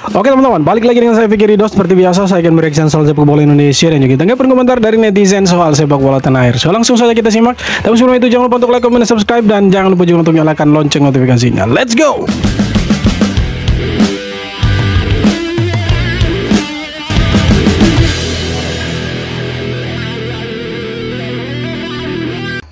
Oke teman-teman, balik lagi dengan saya Fikri Dos. Seperti biasa saya akan mereaction soal sepak bola Indonesia dan juga tanggapan komentar dari netizen soal sepak bola tanah air. So langsung saja kita simak. Tapi sebelum itu jangan lupa untuk like, comment, dan subscribe, dan jangan lupa juga untuk nyalakan lonceng notifikasinya. Let's go.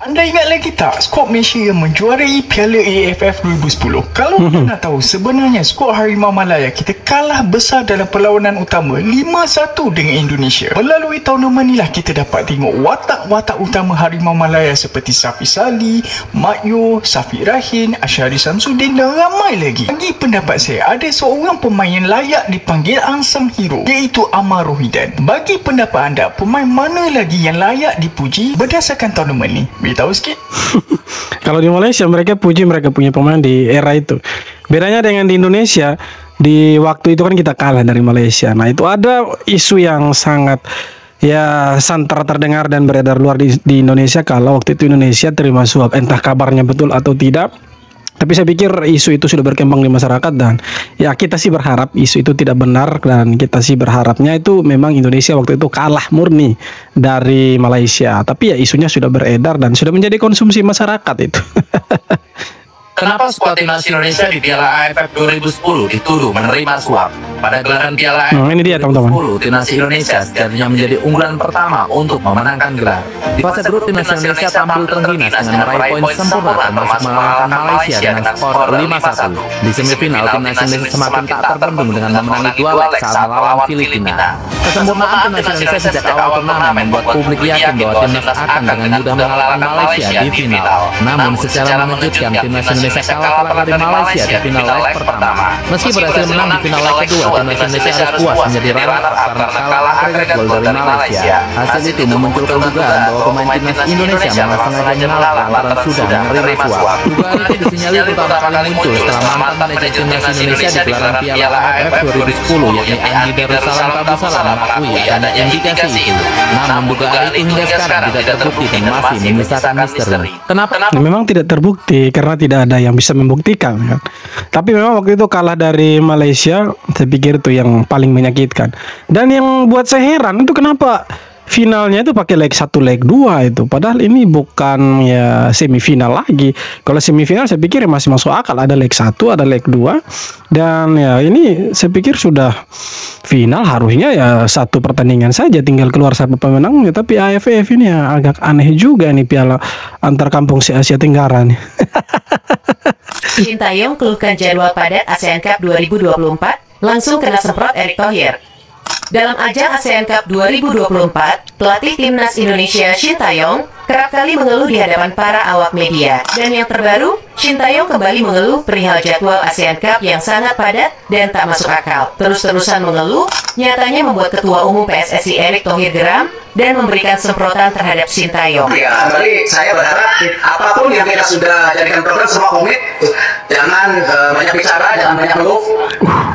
Anda ingat lagi tak skuad Malaysia yang menjuarai Piala AFF 2010? Kalau anda nak tahu, sebenarnya skuad Harimau Malaya kita kalah besar dalam perlawanan utama 5-1 dengan Indonesia. Melalui tournament inilah kita dapat tengok watak-watak utama Harimau Malaya seperti Safi Salih, Mak Yo, Safiq Rahim, Asyari Samsudin dan ramai lagi. Bagi pendapat saya, ada seorang pemain yang layak dipanggil Unsung Hero, iaitu Amar Rohidan. Bagi pendapat anda, pemain mana lagi yang layak dipuji berdasarkan tournament ni? Tahu sikit. Kalau di Malaysia mereka puji mereka punya pemain di era itu. Bedanya dengan di Indonesia, di waktu itu kan kita kalah dari Malaysia. Nah itu ada isu yang sangat santer terdengar dan beredar luar di Indonesia kalau waktu itu Indonesia terima suap. Entah kabarnya betul atau tidak, tapi saya pikir isu itu sudah berkembang di masyarakat dan ya kita sih berharap isu itu tidak benar, dan kita sih berharapnya itu memang Indonesia waktu itu kalah murni dari Malaysia. Tapi ya isunya sudah beredar dan sudah menjadi konsumsi masyarakat itu. Kenapa skuad timnas Indonesia di Piala AFF 2010 dituduh menerima suap? Pada gelaran Piala AFF ini dia, teman-teman. 2010, timnas Indonesia sejatinya menjadi unggulan pertama untuk memenangkan gelar. Di fase grup, timnas Indonesia tampil terengginas dengan meraih poin sempurna termasuk mengalahkan Malaysia dengan skor 5-1. Di semifinal, timnas Indonesia semakin tak terbendung dengan memenangi 2 leg saat melawan Filipina. Kesempurnaan timnas Indonesia sejak awal turnamen membuat publik yakin bahwa timnas akan dengan mudah mengalahkan Malaysia di final. Namun secara mengejutkan, timnas Indonesia kalah telak dari Malaysia di final leg pertama. Meski berhasil menang di final leg kedua, timnas Indonesia harus puas menjadi runner karena kalah agregat gol dari Malaysia. Hasil itu memunculkan dugaan bahwa pemain timnas Indonesia memang sengaja mengalah lantaran sudah menerima suap. Dugaan itu disinyalir pertama kali muncul setelah mantan manajer timnas Indonesia di gelaran Piala AFF 2010 yakni Andi Darussalam Tabusalam mengakui adanya indikasi itu. Namun dugaan itu hingga sekarang tidak terbukti dan masih menyisakan misteri. Kenapa? Memang tidak terbukti karena tidak ada yang bisa membuktikan kan. Tapi memang waktu itu kalah dari Malaysia, saya pikir itu yang paling menyakitkan. Dan yang buat saya heran itu kenapa finalnya itu pakai leg 1 leg 2 itu, padahal ini bukan ya semifinal lagi. Kalau semifinal saya pikir masih masuk akal, ada leg 1 ada leg 2, dan ya ini saya pikir sudah final, harusnya ya satu pertandingan saja tinggal keluar siapa pemenangnya. Tapi AFF ini ya agak aneh juga nih, piala antar kampung se Asia Tenggara nih. Sintayong keluhkan jadwal padat ASEAN Cup 2024, langsung kena semprot Erick Thohir. Dalam ajang ASEAN Cup 2024, pelatih timnas Indonesia Sintayong kerap kali mengeluh di hadapan para awak media. Dan yang terbaru, Sintayong kembali mengeluh perihal jadwal ASEAN Cup yang sangat padat dan tak masuk akal. Terus-terusan mengeluh, nyatanya membuat Ketua Umum PSSI Erick Thohir geram dan memberikan semprotan terhadap Sintayong. Ya, kembali saya berharap apapun yang kita sudah jadikan program semua komit, jangan banyak bicara, jangan banyak ngeluh.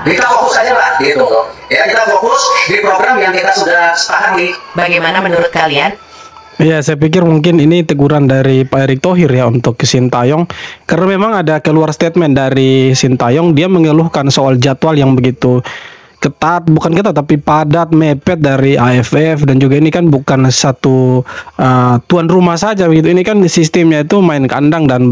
Kita fokus aja lah, gitu. Ya, kita fokus di program yang kita sudah sepakati. Bagaimana menurut kalian? Ya, saya pikir mungkin ini teguran dari Pak Erick Thohir ya untuk Sintayong, karena memang ada keluar statement dari Sintayong, dia mengeluhkan soal jadwal yang begitu ketat, bukan ketat tapi padat, mepet dari AFF, dan juga ini kan bukan satu tuan rumah saja begitu. Ini kan sistemnya itu main kandang dan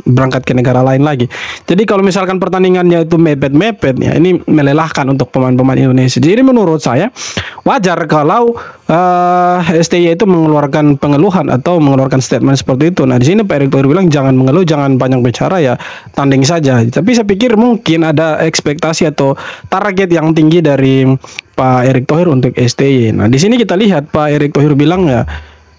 berangkat ke negara lain lagi. Jadi kalau misalkan pertandingannya itu mepet-mepet ya, ini melelahkan untuk pemain-pemain Indonesia. Jadi menurut saya wajar kalau STY itu mengeluarkan pengeluhan atau mengeluarkan statement seperti itu. Nah di sini Pak Erick Thohir bilang jangan mengeluh, jangan banyak bicara, ya tanding saja. Tapi saya pikir mungkin ada ekspektasi atau target yang tinggi dari Pak Erick Thohir untuk STY. Nah di sini kita lihat Pak Erick Thohir bilang ya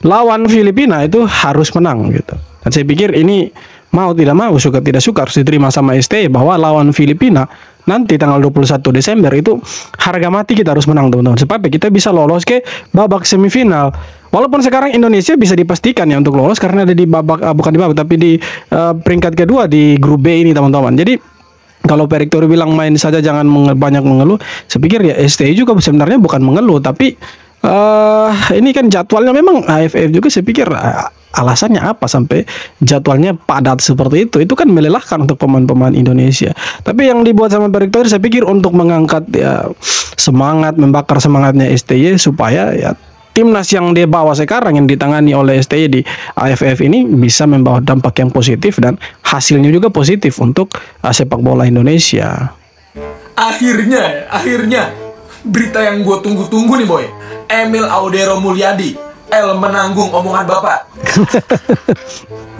lawan Filipina itu harus menang gitu. Dan saya pikir ini mau tidak mau, suka tidak suka harus diterima sama STY bahwa lawan Filipina nanti tanggal 21 Desember itu harga mati kita harus menang teman-teman, supaya kita bisa lolos ke babak semifinal. Walaupun sekarang Indonesia bisa dipastikan ya untuk lolos karena ada di babak bukan di babak tapi di peringkat kedua di grup B ini teman-teman. Jadi kalau Pak Erick Thohir bilang main saja jangan banyak mengeluh, saya pikir ya STY juga sebenarnya bukan mengeluh, tapi ini kan jadwalnya memang AFF juga saya pikir alasannya apa sampai jadwalnya padat seperti itu. Itu kan melelahkan untuk pemain-pemain Indonesia. Tapi yang dibuat sama Pak Erick Thohir saya pikir untuk mengangkat ya semangat, membakar semangatnya STY supaya ya timnas yang dia bawa sekarang yang ditangani oleh STY di AFF ini bisa membawa dampak yang positif dan hasilnya juga positif untuk sepak bola Indonesia. Akhirnya berita yang gue tunggu-tunggu nih boy. Emil Audero Mulyadi, menanggung omongan bapak.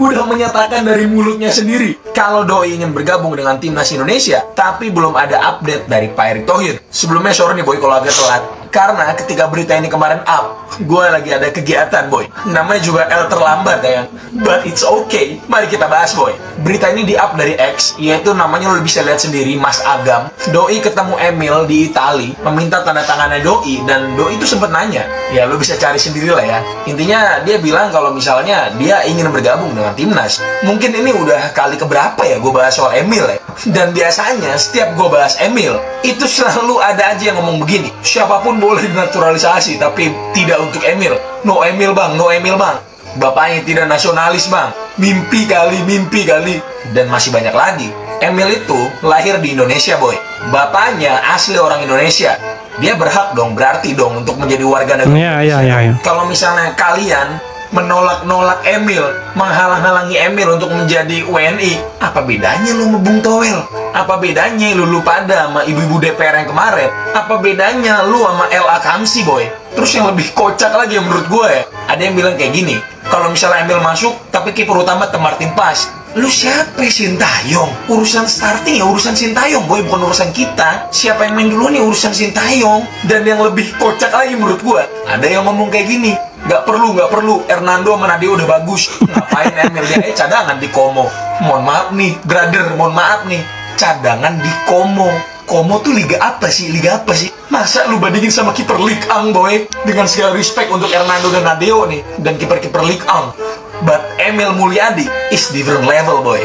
Udah menyatakan dari mulutnya sendiri kalau doi ingin bergabung dengan timnas Indonesia, tapi belum ada update dari Pak Erick Thohir. Sebelumnya sorry nih boy kalau agak telat, karena ketika berita ini kemarin up, gue lagi ada kegiatan boy. Namanya juga L terlambat ya, but it's okay. Mari kita bahas boy. Berita ini di up dari X, yaitu namanya lo bisa lihat sendiri, Mas Agam. Doi ketemu Emil di Itali, meminta tanda tangannya Doi, dan Doi itu sempat nanya. Ya lo bisa cari sendiri lah ya. Intinya dia bilang kalau misalnya dia ingin bergabung dengan timnas. Mungkin ini udah kali keberapa ya gue bahas soal Emil ya. Dan biasanya setiap gue bahas Emil, itu selalu ada aja yang ngomong begini, siapapun boleh dinaturalisasi, tapi tidak untuk Emil. No Emil bang, no Emil bang. Bapaknya tidak nasionalis bang. Mimpi kali. Dan masih banyak lagi. Emil itu lahir di Indonesia boy. Bapaknya asli orang Indonesia. Dia berhak dong, berarti dong untuk menjadi warga negara Indonesia. Kalau misalnya kalian menolak Emil, menghalang-halangi Emil untuk menjadi WNI, apa bedanya lu sama Bung Toel? Apa bedanya lu pada sama ibu-ibu DPR yang kemarin? Apa bedanya lu sama L.A. Kamsi boy? Terus yang lebih kocak lagi yang menurut gue ya, ada yang bilang kayak gini, kalau misalnya Emil masuk tapi kiper utama Martin Paes, lu siapa Sintayong? Urusan starting ya urusan Sintayong boy, bukan urusan kita. Siapa yang main duluan ya urusan Sintayong. Dan yang lebih kocak lagi menurut gue, ada yang ngomong kayak gini, Gak perlu, Hernando sama Nadeo udah bagus. Ngapain Emil dia cadangan di Como? Mohon maaf nih, brother, mohon maaf nih, cadangan di Como. Como tuh liga apa sih? Masa lu bandingin sama kiper Ligue 1 boy? Dengan segala respect untuk Hernando dan Nadeo nih, dan kiper-kiper Ligue 1. But Emil Mulyadi is different level boy.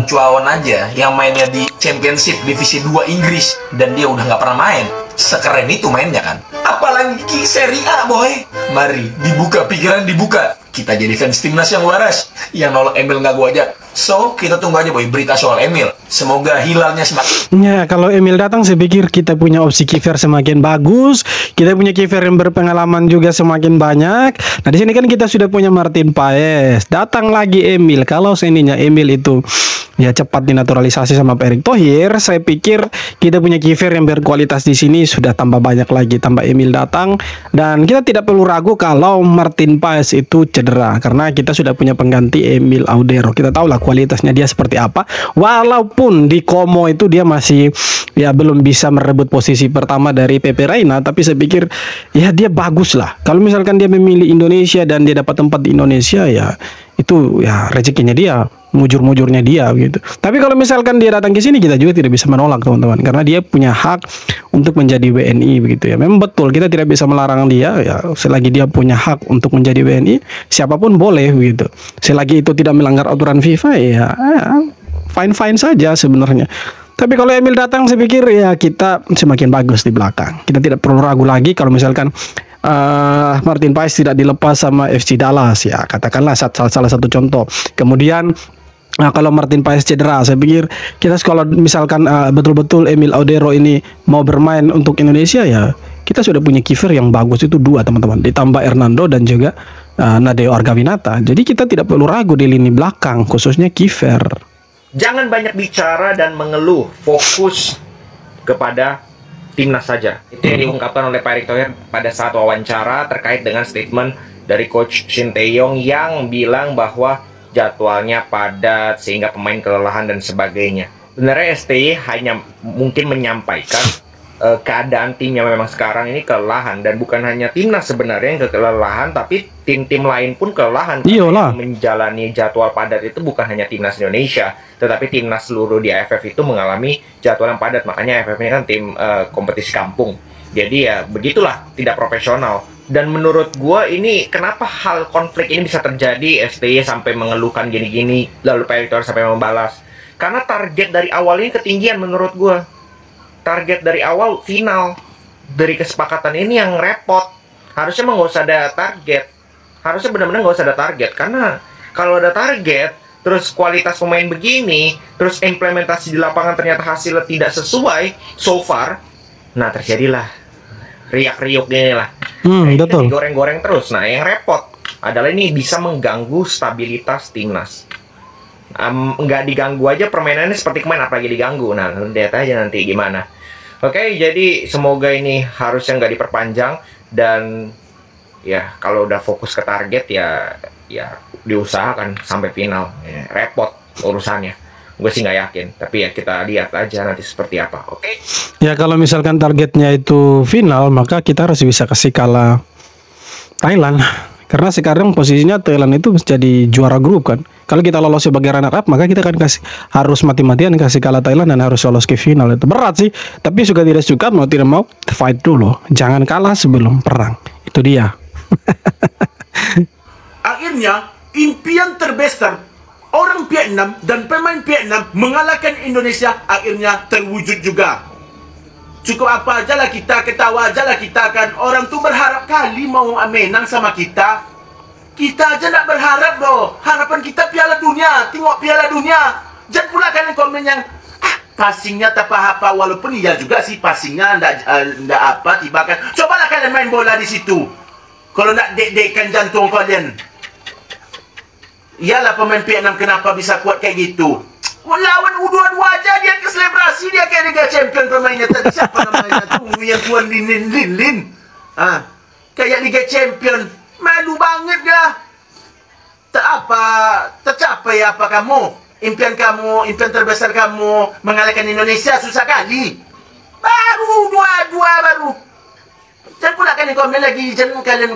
Cuawan aja yang mainnya di Championship Divisi 2 Inggris, dan dia udah gak pernah main sekeren itu mainnya kan. Apalagi Serie A boy. Mari dibuka pikiran, dibuka. Kita jadi fans timnas yang waras. Yang nolak Emil gak gua ajak. So kita tunggu aja boy berita soal Emil. Semoga hilalnya semakin. Ya kalau Emil datang saya pikir kita punya opsi kiper semakin bagus. Kita punya kiper yang berpengalaman juga semakin banyak. Nah di sini kan kita sudah punya Martin Paes. Datang lagi Emil. Kalau seandainya Emil itu ya cepat dinaturalisasi sama Pak Erick Thohir, saya pikir kita punya kiper yang berkualitas di sini sudah tambah banyak lagi. Tambah Emil datang, dan kita tidak perlu ragu kalau Martin Paes itu cedera, karena kita sudah punya pengganti Emil Audero. Kita tahu lah kualitasnya dia seperti apa. Walaupun di Como itu dia masih ya belum bisa merebut posisi pertama dari Pepe Reina, tapi saya pikir ya dia bagus lah. Kalau misalkan dia memilih Indonesia dan dia dapat tempat di Indonesia, ya itu ya rezekinya dia, mujur-mujurnya dia gitu. Tapi kalau misalkan dia datang ke sini, kita juga tidak bisa menolak teman-teman, karena dia punya hak untuk menjadi WNI begitu ya. Memang betul kita tidak bisa melarang dia ya, selagi dia punya hak untuk menjadi WNI, siapapun boleh begitu. Selagi itu tidak melanggar aturan FIFA ya fine-fine saja sebenarnya. Tapi kalau Emil datang, saya pikir ya kita semakin bagus di belakang. Kita tidak perlu ragu lagi kalau misalkan Martin Paes tidak dilepas sama FC Dallas ya, katakanlah salah satu contoh. Kemudian kalau Martin Paes cedera, saya pikir kita kalau misalkan betul-betul Emil Audero ini mau bermain untuk Indonesia, ya kita sudah punya kiper yang bagus itu dua teman-teman, ditambah Hernando dan juga Nadeo Argawinata. Jadi kita tidak perlu ragu di lini belakang, khususnya kiper. Jangan banyak bicara dan mengeluh, fokus kepada timnas saja. Itu yang diungkapkan oleh Pak Erick Thohir pada saat wawancara terkait dengan statement dari Coach Sintayong yang bilang bahwa jadwalnya padat sehingga pemain kelelahan dan sebagainya. Sebenarnya STY hanya mungkin menyampaikan keadaan tim yang memang sekarang ini kelelahan, dan bukan hanya timnas sebenarnya yang kelelahan, tapi tim-tim lain pun kelelahan. Iyalah. Menjalani jadwal padat itu bukan hanya timnas Indonesia, tetapi timnas seluruh di AFF itu mengalami jadwal yang padat. Makanya AFF ini kan tim kompetisi kampung. Jadi ya begitulah, tidak profesional. Dan menurut gua ini kenapa hal konflik ini bisa terjadi, STY sampai mengeluhkan gini-gini, lalu Pak Erick Thohir sampai membalas. Karena target dari awal ini ketinggian menurut gua. Target dari awal final dari kesepakatan ini yang repot. Harusnya nggak usah ada target. harusnya benar-benar nggak usah ada target, karena kalau ada target terus kualitas pemain begini, terus implementasi di lapangan ternyata hasilnya tidak sesuai so far, nah terjadilah riak-riuk gini lah. Betul. Digoreng-goreng terus. Nah, yang repot adalah ini bisa mengganggu stabilitas timnas. Nggak diganggu aja permainannya seperti kemarin, apalagi diganggu. Nah, lihat aja nanti gimana. Oke, jadi semoga ini harusnya nggak diperpanjang, dan ya kalau udah fokus ke target ya diusahakan sampai final. Ya, repot urusannya. Gue sih nggak yakin, tapi ya kita lihat aja nanti seperti apa. Oke? Ya kalau misalkan targetnya itu final, maka kita harus bisa kasih kalah Thailand. Karena sekarang posisinya Thailand itu jadi juara grup kan. Kalau kita lolos sebagai runner up, maka kita kan harus mati-matian kasih kalah Thailand dan harus lolos ke final. Itu berat sih, tapi suka tidak suka, mau tidak mau fight dulu. Jangan kalah sebelum perang. Itu dia. Akhirnya impian terbesar orang Vietnam dan pemain Vietnam mengalahkan Indonesia akhirnya terwujud juga. Cukup apa aja lah kita, ketawa aja lah kita kan. Orang tuh berharap kali mau menang sama kita. Kita aja nak berharap loh. Harapan kita Piala Dunia. Tengok Piala Dunia. Jangan pula kalian komen yang passingnya tak apa-apa. Walaupun iya juga sih passingnya ndak apa, tiba kan. Cobalah kalian main bola di situ. Kalau nak dek-dekkan jantung kalian. Iyalah pemain Vietnam kenapa bisa kuat kayak gitu. Lawan U22 aja dia ke selebrasi, dia kayak Liga Champion pemainnya tadi. Siapa namanya tuh yang tuan Lin. Kayak Liga Champion. Malu banget dah. Tercapai apa kamu? Impian terbesar kamu mengalahkan Indonesia susah kali. Baru 22 baru. Jangan pula kalian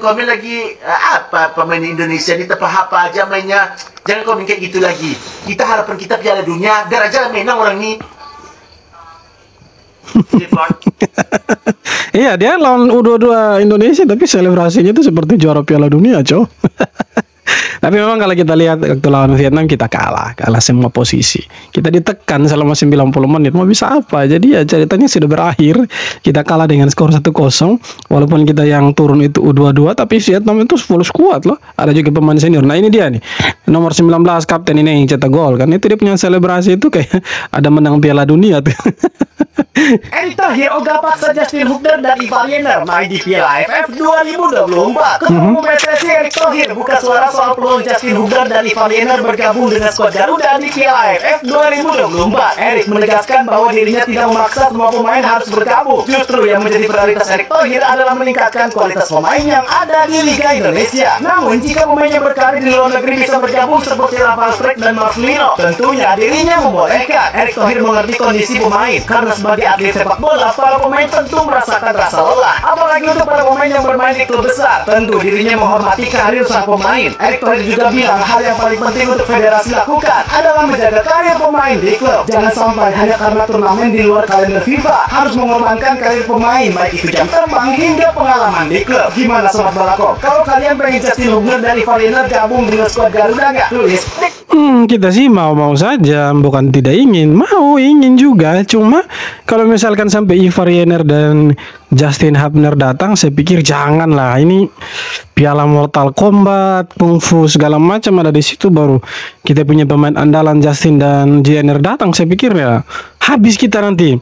komen lagi, apa pemain Indonesia ini apa aja mainnya. Jangan komen kayak gitu lagi. Kita harapan kita Piala Dunia, biar aja menang orang ini. Iya, dia lawan U22 Indonesia tapi selebrasinya itu seperti juara Piala Dunia, cow. Tapi memang kalau kita lihat waktu lawan Vietnam kita kalah semua posisi. Kita ditekan selama 90 menit. Mau bisa apa? Jadi ya ceritanya sudah berakhir. Kita kalah dengan skor 1-0. Walaupun kita yang turun itu U22, tapi Vietnam itu full squad loh. Ada juga pemain senior. Nah, ini dia nih. Nomor 19 kapten ini yang cetak gol kan. Itu dia punya selebrasi itu kayak ada menang Piala Dunia tuh. Erick Thohir ogah paksa Justin Hubner dan Ivar Jenner main di Piala AFF 2024. Ketua Umum PSSI Erick Thohir buka suara soal peluang Justin Hubner dan Ivar Jenner bergabung dengan skuad Garuda di Piala AFF 2024. Erick menegaskan bahwa dirinya tidak memaksa semua pemain harus bergabung. Justru yang menjadi prioritas Erick Thohir adalah meningkatkan kualitas pemain yang ada di Liga Indonesia. Namun jika pemainnya berkarir di luar negeri bisa bergabung seperti Rafael Struijk dan Marcelino, tentunya dirinya membolehkan. Erick Thohir mengerti kondisi pemain karena sebagai atlet sepak bola, para pemain tentu merasakan rasa lelah. Apalagi untuk para pemain yang bermain di klub besar, tentu dirinya menghormati karir sang pemain. Erick Thohir juga bilang hal yang paling penting untuk federasi lakukan adalah menjaga karir pemain di klub. Jangan sampai hanya karena turnamen di luar kalender FIFA harus mengorbankan karir pemain, baik itu jam terbang hingga pengalaman di klub. Gimana sobat Balakop? Kalau kalian pengen Justin Hubner dan Ivar Jenner gabung dengan skuad Garuda nggak? Tulis kita sih mau saja, bukan tidak ingin, ingin juga. Cuma kalau misalkan sampai Ivar Jenner dan Justin Hubner datang, saya pikir janganlah. Ini Piala Mortal Kombat, Kungfu segala macam ada di situ, baru kita punya pemain andalan Justin dan Jenner datang. Saya pikir ya habis kita nanti.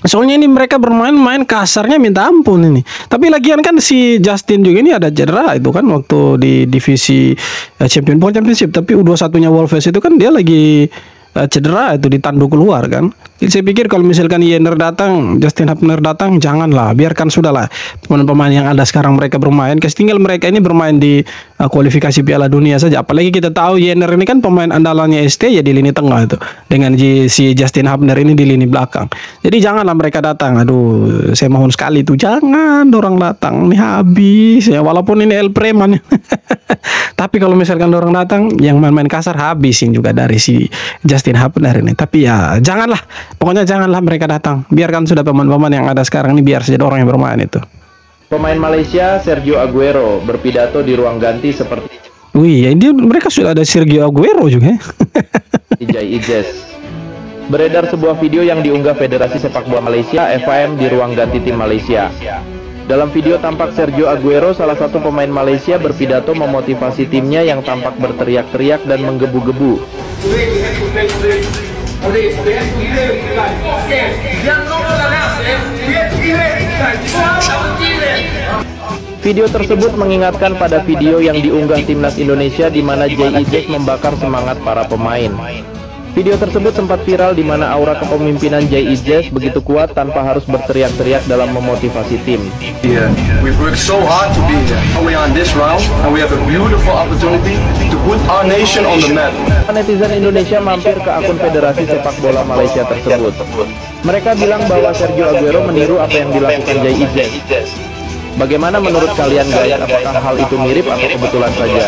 Soalnya ini mereka bermain kasarnya minta ampun ini. Tapi lagian kan si Justin juga ini ada cedera itu kan waktu di divisi Championship. Tapi U21-nya Wolves itu kan dia lagi cedera itu ditandu keluar kan. Jadi saya pikir kalau misalkan Jenner datang, Justin Hubner datang, janganlah, biarkan sudahlah pemain-pemain yang ada sekarang mereka bermain. Tinggal mereka ini bermain di kualifikasi Piala Dunia saja. Apalagi kita tahu Jenner ini kan pemain andalannya ST ya di lini tengah itu, dengan si Justin Hubner ini di lini belakang. Jadi janganlah mereka datang. Aduh, saya mohon sekali tuh jangan orang datang, ini habis ya, walaupun ini El Preman. Tapi kalau misalkan orang datang yang main-main kasar, habisin juga dari si Justin Hubner ini. Tapi ya janganlah, pokoknya janganlah mereka datang. Biarkan sudah pemain-pemain yang ada sekarang ini, biar saja orang yang bermain itu. Pemain Malaysia Sergio Aguero berpidato di ruang ganti seperti Wih, ya ini mereka sudah ada Sergio Aguero juga. Ijai Ijes. Beredar sebuah video yang diunggah Federasi Sepak Bola Malaysia (FAM) di ruang ganti tim Malaysia. Dalam video tampak Sergio Aguero, salah satu pemain Malaysia, berpidato memotivasi timnya yang tampak berteriak-teriak dan menggebu-gebu. Video tersebut mengingatkan pada video yang diunggah timnas Indonesia di mana Jay Ijes membakar semangat para pemain. Video tersebut sempat viral di mana aura kepemimpinan Jay Ijes begitu kuat tanpa harus berteriak-teriak dalam memotivasi tim. We worked so hard to be here. We are on this round and we have a beautiful opportunity to put our nation on the map. Netizen Indonesia mampir ke akun Federasi Sepak Bola Malaysia tersebut. Mereka bilang bahwa Sergio Aguero meniru apa yang dilakukan Jay Ijes. Bagaimana menurut kalian guys? Apakah hal itu mirip atau kebetulan saja?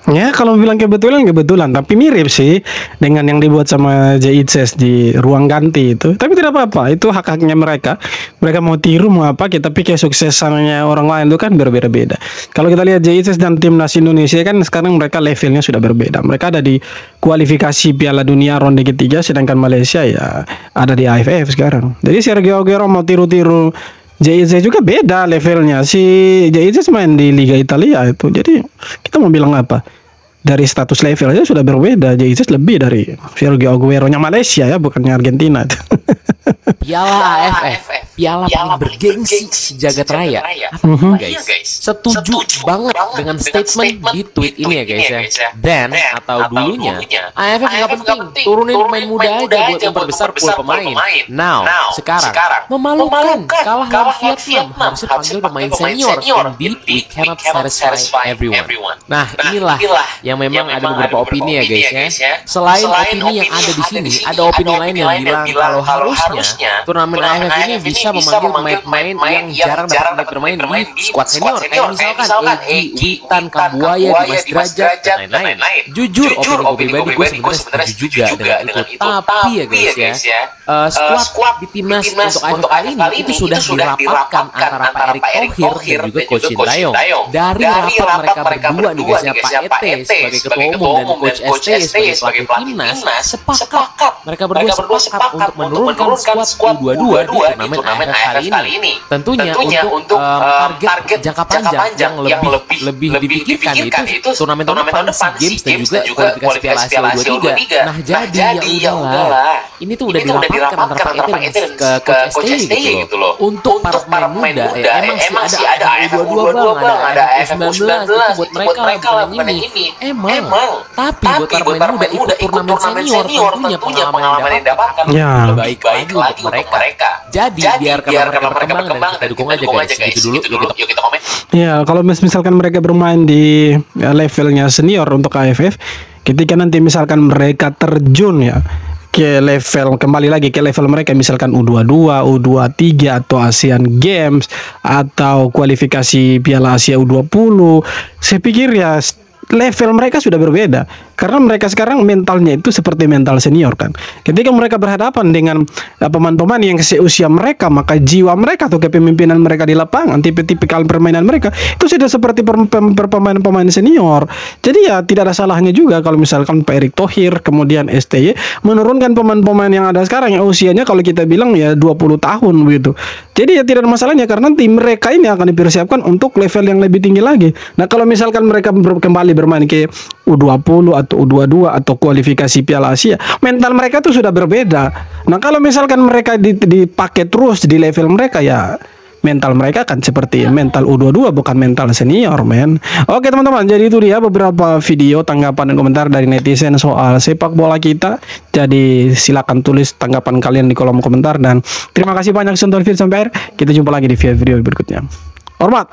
Ya, kalau bilang kebetulan, tapi mirip sih dengan yang dibuat sama Jay Ijes di ruang ganti itu. Tapi tidak apa-apa, itu hak-haknya mereka. Mereka mau tiru mau apa, tapi kesuksesannya orang lain itu kan berbeda-beda. Kalau kita lihat Jay Ijes dan timnas Indonesia kan sekarang mereka levelnya sudah berbeda. Mereka ada di kualifikasi Piala Dunia ronde ketiga, sedangkan Malaysia ya ada di AFF sekarang. Jadi Sergio Aguero mau tiru-tiru Jay Ijes juga beda levelnya. Si Jay Ijes main di Liga Italia itu. Jadi kita mau bilang apa? Dari status level aja sudah berbeda. Jay Ijes lebih dari Sergio Aguero-nya Malaysia ya, bukannya Argentina. Piala AFF, piala paling bergengsi sejagat raya. Apa guys? Setuju banget dengan statement di tweet ini ya guys ya. Dan atau dulunya AFF nggak penting, turunin pemain muda aja buat memperbesar pool pemain. Now sekarang memalukan, kalah lawan Vietnam, harusnya panggil pemain senior. Indeed, we cannot satisfy everyone. Nah inilah yang memang ada beberapa opini ya guys ya. Selain opini yang ada di sini, ada opini lain yang bilang kalau harusnya turnamen AFF ini bisa memanggil pemain-pemain yang jarang dapat bermain di skuad senior, kayak misalkan Egy, Witan, Kambuaya, Dimas Derajat, dan lain-lain. Jujur, opini pribadi gue sebenarnya setuju juga dengan itu. Tapi ya guys ya, skuad di timnas untuk AFF kali ini itu sudah dirapatkan antara Pak Erick Thohir dan juga Coach Sintayong. Dari rapat mereka berdua nih guys ya, Pak Ete sebagai ketua umum dan Coach ST sebagai pelatih timnas sepakat, mereka berdua sepakat untuk menurunkan skuad U22 di turnamen AFF kali ini. Tentunya untuk target jangka panjang yang lebih dipikirkan itu turnamen-turnamen SEA Games dan juga kualifikasi Piala Asia U23. Nah jadi ya udahlah, ini tuh udah dirapatkan antara Pak Ete dan Coach ST gitu loh. Untuk para pemain muda emang sih ada U22 bang, ada AFF 19 itu buat mereka bukan ini. Emang. Tapi buat para pemain muda ikut turnamen senior tentunya pengalaman yang didapatkan lebih baik lagi untuk mereka. Jadi biarkan mereka berkembang dan kita dukung aja guys. Gitu dulu, yuk kita komen. Ya, kalau misalkan mereka bermain di levelnya senior untuk AFF, ketika nanti misalkan mereka terjun ya ke level, kembali lagi ke level mereka misalkan U22, U23 atau ASEAN Games atau kualifikasi Piala Asia U20, saya pikir ya level mereka sudah berbeda karena mereka sekarang mentalnya itu seperti mental senior kan. Ketika mereka berhadapan dengan pemain-pemain yang seusia mereka, maka jiwa mereka atau kepemimpinan mereka di lapangan, tipikal permainan mereka itu sudah seperti pemain-pemain senior. Jadi ya tidak ada salahnya juga kalau misalkan Pak Erick Thohir kemudian STY menurunkan pemain-pemain yang ada sekarang yang usianya kalau kita bilang ya 20 tahun begitu. Jadi ya tidak ada masalahnya karena tim mereka ini akan dipersiapkan untuk level yang lebih tinggi lagi. Nah kalau misalkan mereka kembali bermain ke U20 atau U22 atau kualifikasi Piala Asia, mental mereka tuh sudah berbeda. Nah kalau misalkan mereka dipakai terus di level mereka ya mental mereka kan seperti mental U22 bukan mental senior men. Oke teman-teman, jadi itu dia beberapa video tanggapan dan komentar dari netizen soal sepak bola kita. Jadi silakan tulis tanggapan kalian di kolom komentar dan terima kasih banyak sudah nonton video sampai akhir. Kita jumpa lagi di video berikutnya. Hormat.